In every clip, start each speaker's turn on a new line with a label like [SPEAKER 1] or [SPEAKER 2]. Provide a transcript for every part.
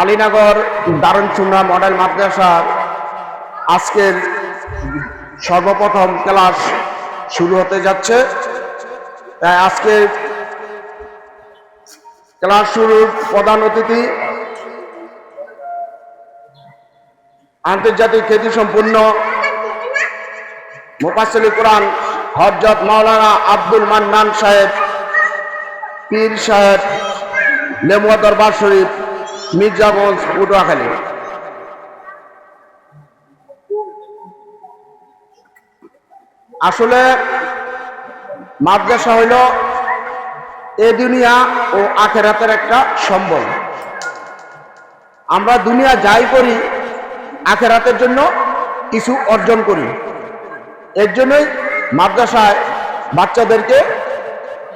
[SPEAKER 1] আলীনগর দারুন সুন্নাহ মডেল মাদ্রাসার আজকের সর্বপ্রথম ক্লাস শুরু হতে যাচ্ছে। তাই আজকে ক্লাস শুরুর প্রধান অতিথি আন্তর্জাতিক খ্যাতিসম্পন্ন মুফাসসিরুল কুরআন হযরত মাওলানা আব্দুল মান্নান সাহেব পীর সাহেব নেমুয়া দরবার শরীফ মির্জাগঞ্জ পটুয়াখালী। আসলে মাদ্রাসা হইল এ দুনিয়া ও আখিরাতের একটা সম্বল। আমরা দুনিয়া যাই করি আখিরাতের জন্য কিছু অর্জন করি। এর জন্যই মাদ্রাসায় বাচ্চাদেরকে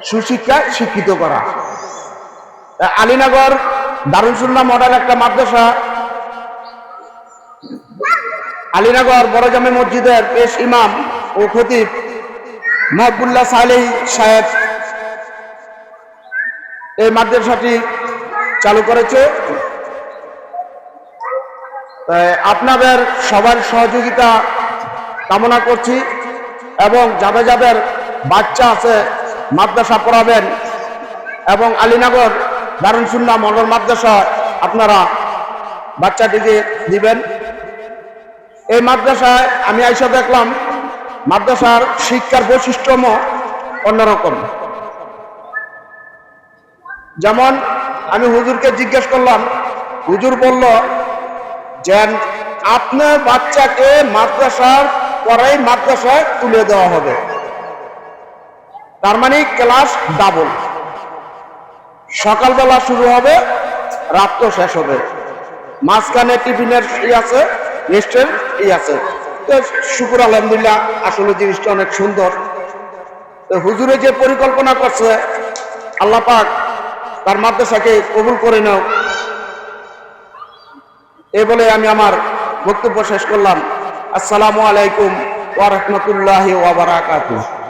[SPEAKER 1] সুশিক্ষায় শিক্ষিত করা। আলীনগর দারুন সুন্নাহ মডেল একটা মাদ্রাসা আলীনগর বড় জামে মসজিদের পেশ ইমাম ও খতিব মাহবুবুল্লাহ সালেহী সাহেব এই মাদ্রাসাটি চালু করেছে। আপনাদের সবার সহযোগিতা কামনা করছি এবং যাদের যাদের বাচ্চা আছে মাদ্রাসা পড়াবেন এবং আলীনগর দারুন সুন্নাহ মডেল মাদ্রাসা আপনারা বাচ্চাটিকে দিবেন। এই মাদ্রাসায় আমি আইসা দেখলাম মাদ্রাসার শিক্ষার বৈশিষ্ট্য অন্যরকম। যেমন আমি হুজুরকে জিজ্ঞেস করলাম, হুজুর বলল যে আপনার বাচ্চাকে মাদ্রাসার পরেই মাদ্রাসায় তুলে দেওয়া হবে, তার মানে ক্লাস ডাবল, সকালবেলা শুরু হবে রাত শেষ হবে, মাঝখানে টিফিনের আছে, রেস্টের আছে। তো শুকুর আলহামদুলিল্লাহ, আসলে জিনিসটা অনেক সুন্দর। তো হুজুরে যে পরিকল্পনা করছে আল্লাহ পাক তার মাদ্রাসাকে কবুল করে নাও, এ বলে আমি আমার বক্তব্য শেষ করলাম। আসসালামু আলাইকুম ওয়া রাহমাতুল্লাহি ওয়া বারাকাতুহু।